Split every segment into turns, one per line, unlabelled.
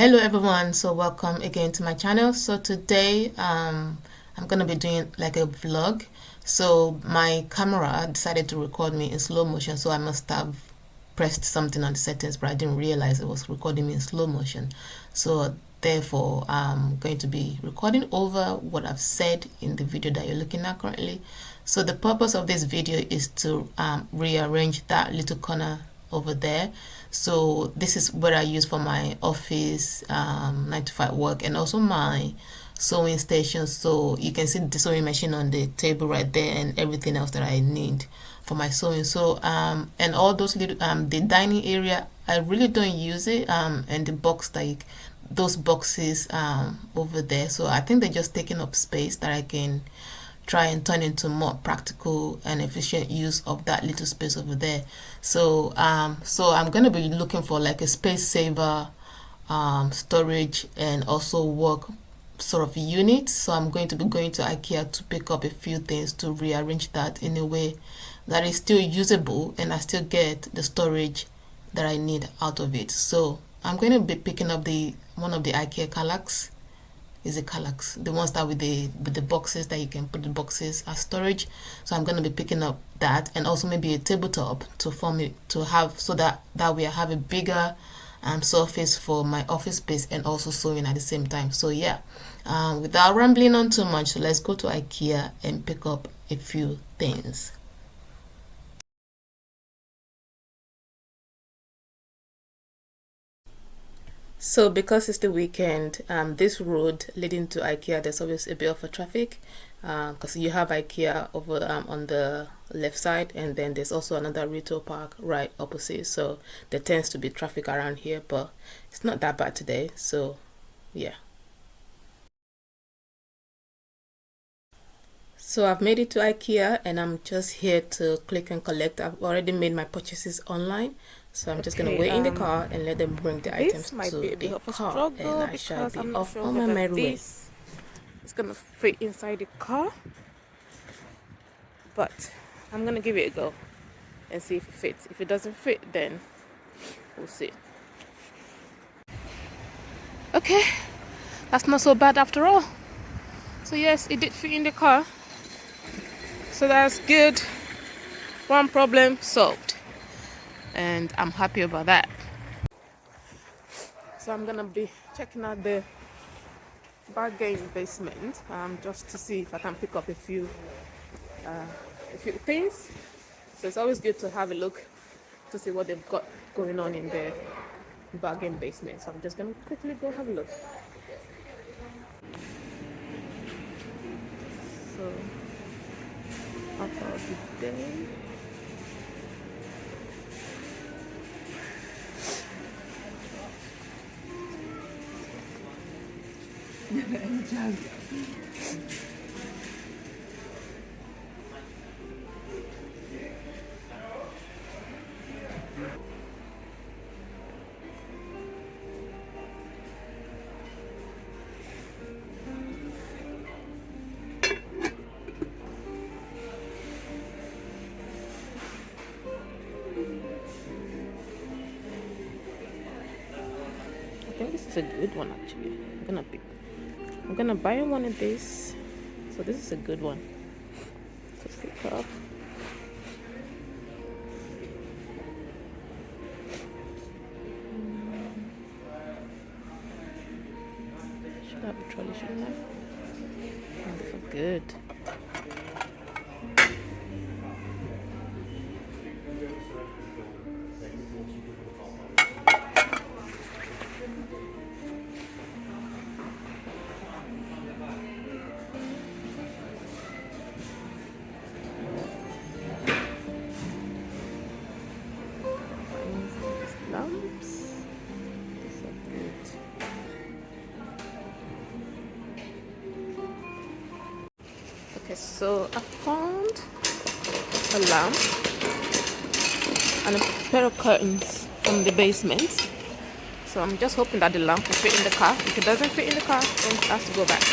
Hello everyone, so welcome again to my channel. So today I'm gonna be doing like a vlog. So my camera decided to record me in slow motion, so I must have pressed something on the settings, but I didn't realize it was recording me in slow motion. So therefore I'm going to be recording over what I've said in the video that you're looking at currently. So the purpose of this video is to rearrange that little corner over there. So this is what I use for my office 9 to 5 work, and also my sewing station. So you can see the sewing machine on the table right there and everything else that I need for my sewing. So and all those little the dining area, I really don't use it, and the box, like those boxes over there, so I think they're just taking up space that I can try and turn into more practical and efficient use of that little space over there. So I'm going to be looking for like a space saver storage and also work sort of unit. So I'm going to be going to IKEA to pick up a few things to rearrange that in a way that is still usable and I still get the storage that I need out of it. So I'm going to be picking up one of the IKEA Kallax. Is a Kallax, the ones that with the boxes that you can put the boxes as storage. So I'm going to be picking up that, and also maybe a tabletop to form it, to have, so that way I have a bigger surface for my office space and also sewing at the same time. So yeah, without rambling on too much, so let's go to IKEA and pick up a few things. So because it's the weekend, this road leading to IKEA, there's always a bit of a traffic, because you have IKEA over on the left side, and then there's also another retail park right opposite. So there tends to be traffic around here, but it's not that bad today. So yeah. So I've made it to IKEA and I'm just here to click and collect. I've already made my purchases online. So I'm just going to wait in the car and let them bring the items to the car, and I shall be off on my merry way.
It's going to fit inside the car, but I'm going to give it a go and see if it fits. If it doesn't fit, then we'll see. Okay, that's not so bad after all. So yes, it did fit in the car. So that's good. One problem solved. And I'm happy about that. So I'm gonna be checking out the bargain basement just to see if I can pick up a few things. So it's always good to have a look to see what they've got going on in the bargain basement. So I'm just gonna quickly go have a look. So offer of the day. Never any chance. I think this is a good one actually. I'm gonna buy one of these. So this is a good one to pick up. Should have a trolley, shouldn't I? Oh, these are good. Lamps. These are good. Okay, so I found a lamp and a pair of curtains from the basement. So I'm just hoping that the lamp will fit in the car. If it doesn't fit in the car, then it has to go back.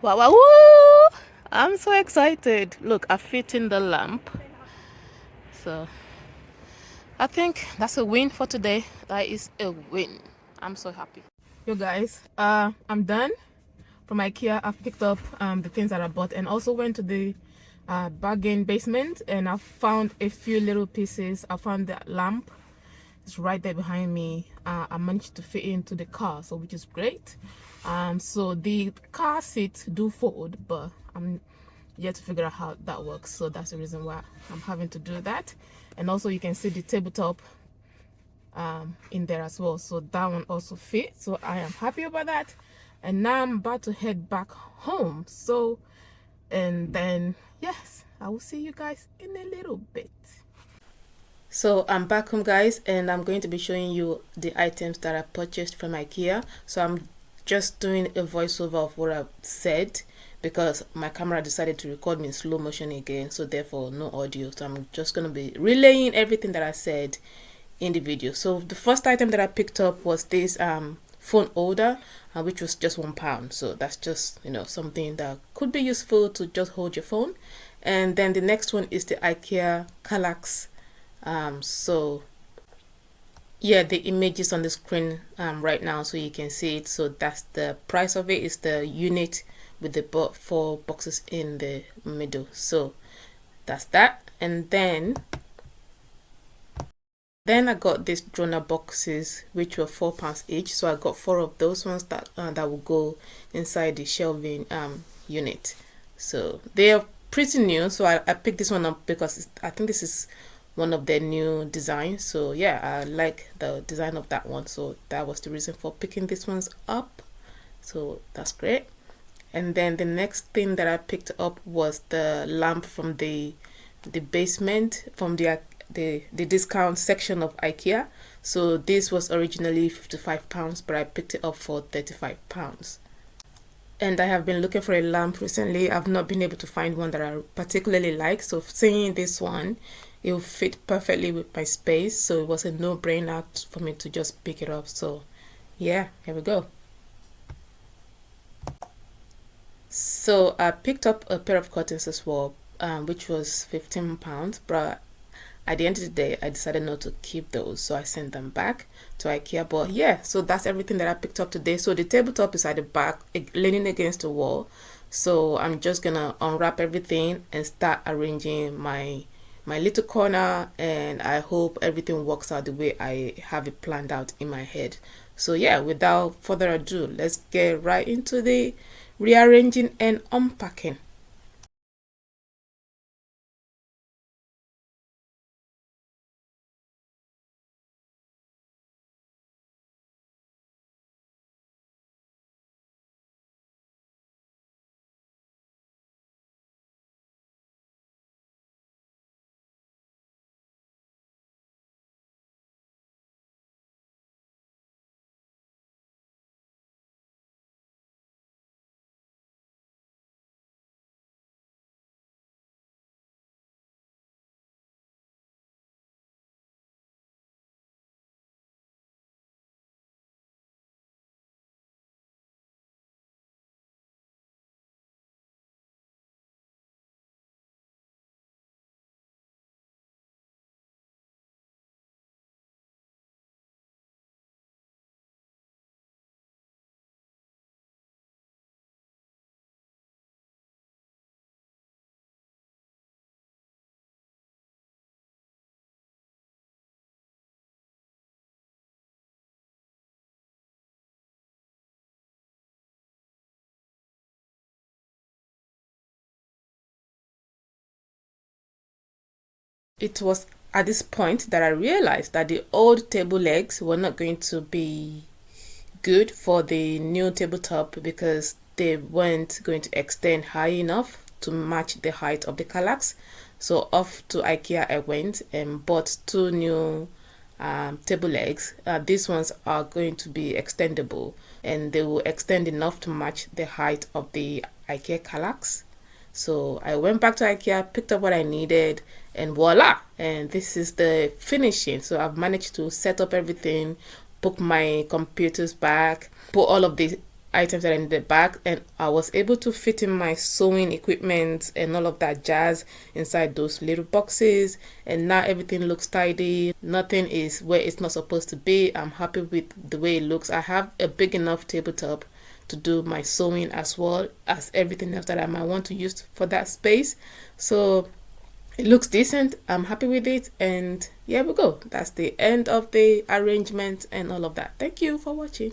Wow, wow, woo! I'm so excited. Look, I fit in the lamp. So I think that's a win for today. That is a win. I'm so happy.
Yo guys, I'm done from IKEA. I've picked up the things that I bought and also went to the bargain basement, and I found a few little pieces. I found the lamp. It's right there behind me. I managed to fit into the car, so which is great. So the car seats do fold, but I'm yet to figure out how that works, so that's the reason why I'm having to do that. And also you can see the tabletop in there as well, so that one also fits, so I am happy about that. And now I'm about to head back home, so and then yes, I will see you guys in a little bit. So I'm back home guys, and I'm going to be showing you the items that I purchased from IKEA. So I'm just doing a voiceover of what I've said because my camera decided to record me in slow motion again, so therefore no audio. So I'm just going to be relaying everything that I said in the video. So the first item that I picked up was this phone holder, which was just £1. So that's just, you know, something that could be useful to just hold your phone. And then the next one is the IKEA Kallax. So yeah, the image is on the screen right now, so you can see it. So that's the price of it, is the unit with the 4 boxes in the middle. So that's that. And then I got these donor boxes, which were £4 each. So I got 4 of those ones that will go inside the shelving unit. So they are pretty new, so I picked this one up because I think this is one of their new designs. So yeah, I like the design of that one, so that was the reason for picking these ones up. So that's great. And then the next thing that I picked up was the lamp from the basement, from the discount section of IKEA. So this was originally £55, but I picked it up for £35. And I have been looking for a lamp recently. I've not been able to find one that I particularly like, so seeing this one, it will fit perfectly with my space, so it was a no-brainer for me to just pick it up. So yeah, here we go. So I picked up a pair of curtains as well, which was £15, but at the end of the day I decided not to keep those, so I sent them back to IKEA. But yeah, so that's everything that I picked up today. So the tabletop is at the back, leaning against the wall, so I'm just gonna unwrap everything and start arranging my little corner, and I hope everything works out the way I have it planned out in my head. So yeah, without further ado, let's get right into the rearranging and unpacking. It was at this point that I realized that the old table legs were not going to be good for the new tabletop because they weren't going to extend high enough to match the height of the Kallax. So off to IKEA I went and bought 2 new table legs. These ones are going to be extendable, and they will extend enough to match the height of the IKEA Kallax. So I went back to IKEA, picked up what I needed, and voila, and this is the finishing. So I've managed to set up everything, book my computers back, put all of the items that I needed back, and I was able to fit in my sewing equipment and all of that jazz inside those little boxes, and now everything looks tidy. Nothing is where it's not supposed to be. I'm happy with the way it looks. I have a big enough tabletop to do my sewing as well as everything else that I might want to use for that space. So it looks decent. I'm happy with it, and here we go. That's the end of the arrangement and all of that. Thank you for watching.